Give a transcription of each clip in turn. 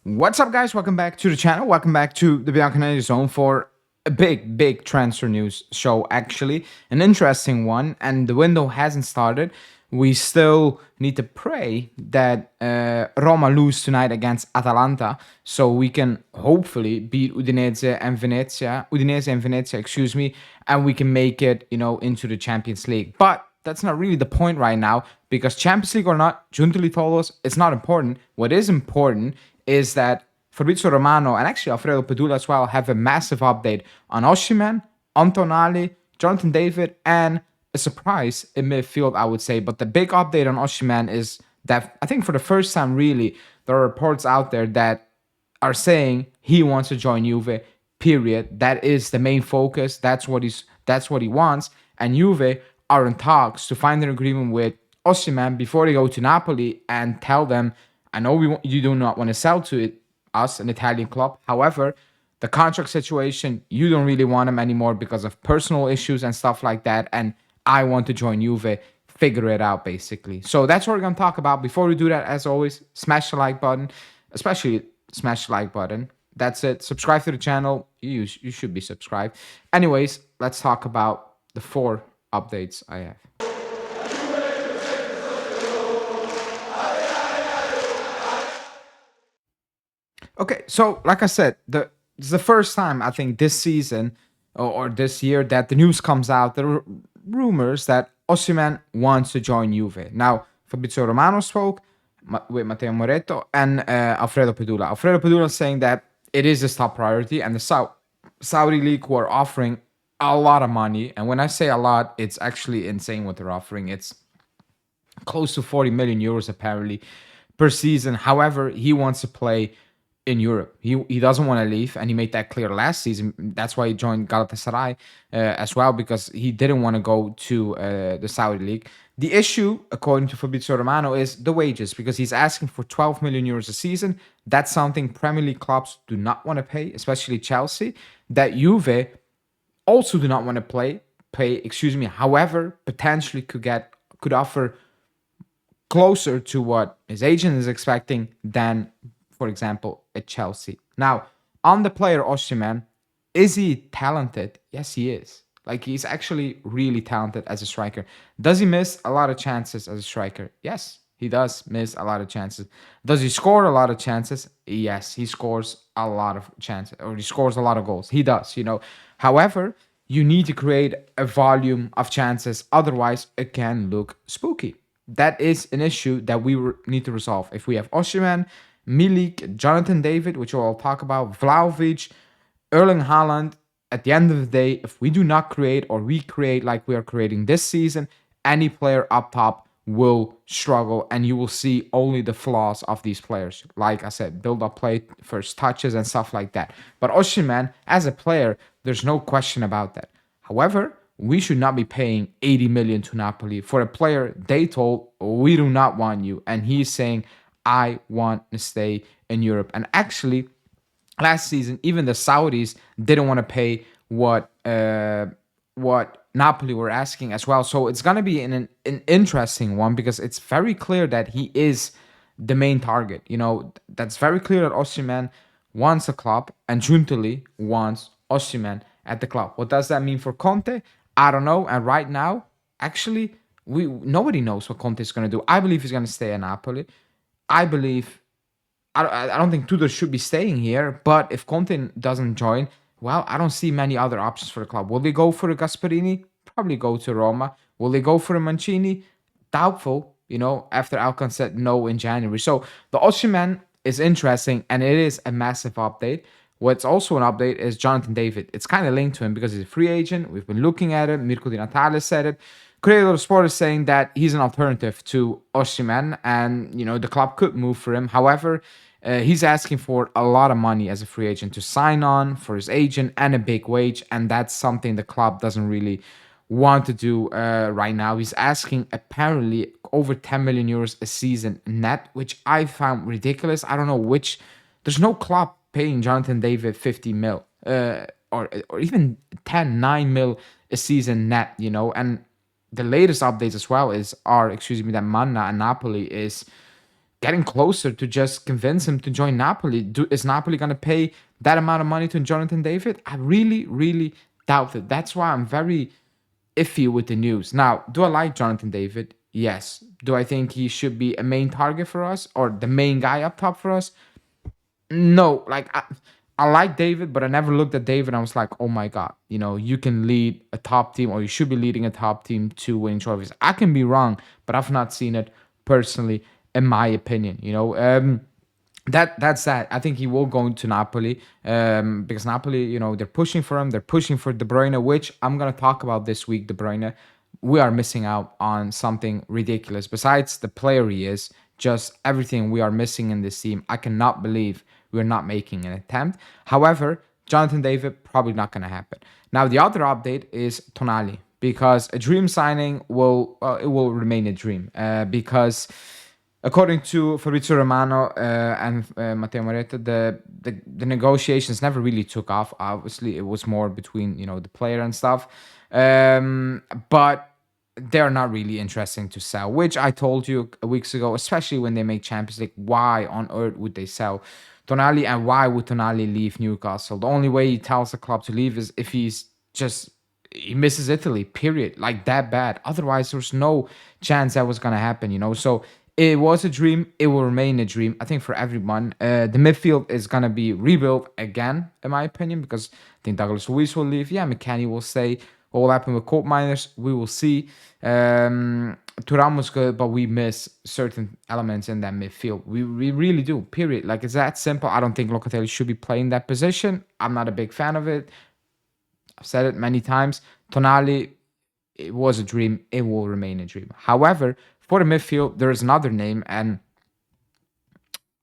What's up, guys? Welcome back to the channel. Welcome back to the Bianconeri zone for a big transfer news show, actually. An interesting one, and the window hasn't started. We still need to pray that Roma lose tonight against Atalanta, so we can hopefully beat Udinese and Venezia, excuse me, and we can make it, into the Champions League. But that's not really the point right now, because Champions League or not, Giuntoli told us it's not important. What is important is that Fabrizio Romano and actually Alfredo Pedula as well have a massive update on Osimhen, on Tonali, Jonathan David, and a surprise in midfield, I would say. But the big update on Osimhen is that I think for the first time, really, there are reports out there that are saying he wants to join Juve. Period. That is the main focus. That's what he wants. And Juve are in talks to find an agreement with Osimhen before they go to Napoli and tell them, I know you do not want to sell to us, an Italian club. However, the contract situation, you don't really want him anymore because of personal issues and stuff like that. And I want to join Juve. Figure it out, basically. So that's what we're going to talk about. Before we do that, as always, smash the like button, especially smash the like button. That's it. Subscribe to the channel. You should be subscribed. Anyways, let's talk about the 4 updates I have. Okay, so like I said, it's the first time I think this season or this year that the news comes out. There are rumors that Osimhen wants to join Juve. Now, Fabrizio Romano spoke with Matteo Moretto and Alfredo Pedula. Alfredo Pedula is saying that it is his top priority, and the Saudi League who are offering a lot of money. And when I say a lot, it's actually insane what they're offering. It's close to 40 million euros apparently per season. However, he wants to play in Europe. He doesn't want to leave, and he made that clear last season. That's why he joined Galatasaray as well, because he didn't want to go to the Saudi League. The issue, according to Fabrizio Romano, is the wages, because he's asking for 12 million euros a season. That's something Premier League clubs do not want to pay, especially Chelsea. That Juve also do not want to pay. However, potentially could offer closer to what his agent is expecting than, for example, at Chelsea. Now, on the player Osimhen, is he talented? Yes, he is. Like, he's actually really talented as a striker. Does he miss a lot of chances as a striker? Yes, he does miss a lot of chances. Does he score a lot of chances? Yes, he scores a lot of chances, or he scores a lot of goals. He does, However, you need to create a volume of chances. Otherwise, it can look spooky. That is an issue that we need to resolve. If we have Osimhen, Milik, Jonathan David, which we'll talk about, Vlahovic, Erling Haaland, at the end of the day, if we do not create or recreate like we are creating this season, any player up top will struggle, and you will see only the flaws of these players. Like I said, build up play, first touches and stuff like that. But Osimhen, as a player, there's no question about that. However, we should not be paying 80 million to Napoli for a player they told, we do not want you. And he's saying, I want to stay in Europe. And actually, last season, even the Saudis didn't want to pay what Napoli were asking as well. So it's going to be an interesting one, because it's very clear that he is the main target. That's very clear that Osimhen wants a club, and Giuntoli wants Osimhen at the club. What does that mean for Conte? I don't know. And right now, actually, nobody knows what Conte is going to do. I believe he's going to stay at Napoli. I don't think Tudor should be staying here, but if Conte doesn't join, well, I don't see many other options for the club. Will they go for a Gasperini? Probably go to Roma. Will they go for a Mancini? Doubtful, after Alcon said no in January. So the Osimhen is interesting, and it is a massive update. What's also an update is Jonathan David. It's kind of linked to him because he's a free agent. We've been looking at it. Mirko Di Natale said it. Corriere dello Sport is saying that he's an alternative to Osimhen, and the club could move for him. However, he's asking for a lot of money as a free agent to sign on for his agent, and a big wage, and that's something the club doesn't really want to do right now. He's asking apparently over 10 million euros a season net, which I found ridiculous. I don't know there's no club paying Jonathan David 50 mil or even 9 mil a season net, and the latest updates as well that Manna and Napoli is getting closer to just convince him to join Napoli. Is Napoli going to pay that amount of money to Jonathan David? I really, really doubt it. That's why I'm very iffy with the news. Now, do I like Jonathan David? Yes. Do I think he should be a main target for us or the main guy up top for us? No. I like David, but I never looked at David and I was like, oh my God, you can lead a top team or you should be leading a top team to win trophies. I can be wrong, but I've not seen it personally, in my opinion. That's that. I think he will go into Napoli because Napoli, they're pushing for him. They're pushing for De Bruyne, which I'm going to talk about this week, De Bruyne. We are missing out on something ridiculous. Besides the player he is, just everything we are missing in this team. I cannot believe we're not making an attempt. However, Jonathan David, probably not going to happen. Now, the other update is Tonali, because a dream signing will remain a dream because according to Fabrizio Romano and Matteo Moretti, the negotiations never really took off. Obviously, it was more between the player and stuff, but they're not really interesting to sell. Which I told you weeks ago, especially when they make Champions League. Why on earth would they sell Tonali, and why would Tonali leave Newcastle? The only way he tells the club to leave is if he misses Italy, period. Like that bad. Otherwise, there's no chance that was gonna happen. So it was a dream. It will remain a dream, I think, for everyone. The midfield is going to be rebuilt again, in my opinion, because I think Douglas Luiz will leave. Yeah, McKennie will stay. What will happen with Colt Miners? We will see. Thuram was good, but we miss certain elements in that midfield. We really do, period. Like, it's that simple. I don't think Locatelli should be playing that position. I'm not a big fan of it. I've said it many times. Tonali, it was a dream. It will remain a dream. However, for the midfield, there is another name, and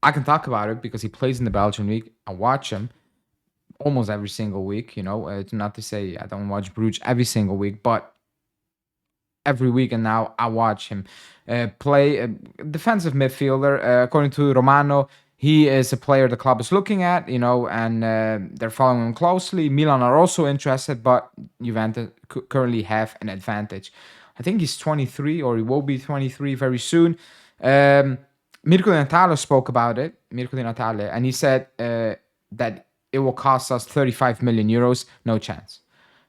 I can talk about it because he plays in the Belgian league. I watch him almost every single week. Not to say I don't watch Bruges every single week, but every week and now I watch him play. A defensive midfielder. According to Romano, he is a player the club is looking at, and they're following him closely. Milan are also interested, but Juventus currently have an advantage. I think he's 23, or he will be 23 very soon. Mirko Di Natale spoke about it, and he said that it will cost us 35 million euros. No chance.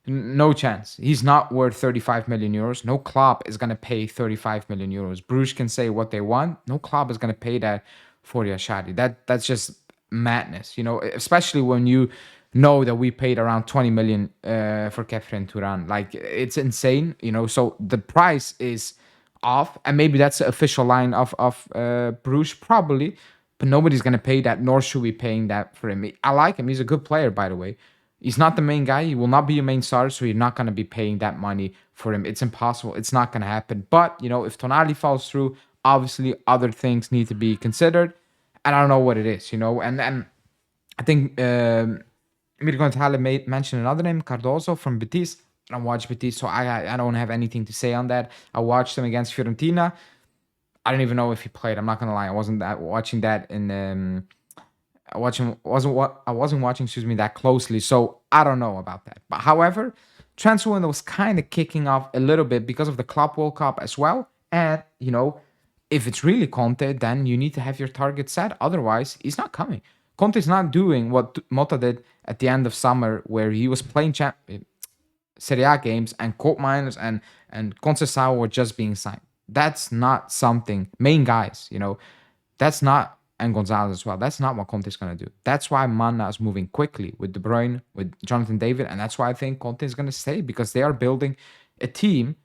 No chance. He's not worth 35 million euros. No club is going to pay 35 million euros. Bruges can say what they want. No club is going to pay that for Yashadi. That's just madness, especially when you know that we paid around 20 million for Kefren Turan. Like, it's insane, so the price is off, and maybe that's the official line of Bruges, probably, but nobody's going to pay that, nor should we paying that for him. I like him. He's a good player, by the way. He's not the main guy. He will not be your main starter, so you're not going to be paying that money for him. It's impossible. It's not going to happen. But, if Tonali falls through, obviously other things need to be considered, and I don't know what it is, and I think Mirko Natale mentioned another name, Cardardo from Betis. I don't watch Betis, so I don't have anything to say on that. I watched him against Fiorentina. I don't even know if he played. I'm not gonna lie. I wasn't watching that in I wasn't watching that closely, so I don't know about that. But however, transfer window was kind of kicking off a little bit because of the Club World Cup as well. And if it's really Conte, then you need to have your target set. Otherwise, he's not coming. Conte's not doing what Motta did at the end of summer, where he was playing Serie A games and Colt Miners and Conceição were just being signed. That's not something, main guys, that's not, and Gonzalez as well. That's not what Conte's going to do. That's why Manna is moving quickly with De Bruyne, with Jonathan David, and that's why I think Conte is going to stay, because they are building a team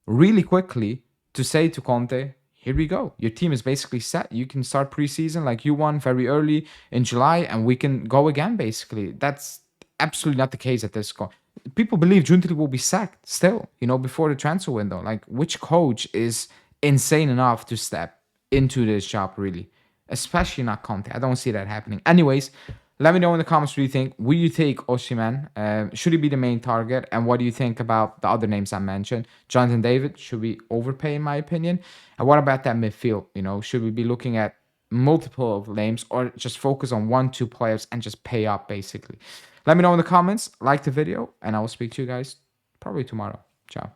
really quickly to say to Conte, here we go. Your team is basically set. You can start preseason like you won very early in July, and we can go again, basically. That's absolutely not the case at this point. People believe Giuntoli will be sacked still, before the transfer window. Like, which coach is insane enough to step into this job, really? Especially not Conte. I don't see that happening. Anyways, let me know in the comments what you think. Will you take Osimhen? Should he be the main target? And what do you think about the other names I mentioned? Jonathan David, should we overpay, in my opinion? And what about that midfield? Should we be looking at multiple of names, or just focus on 1-2 players and just pay up, basically? Let me know in the comments. Like the video, and I will speak to you guys probably tomorrow. Ciao.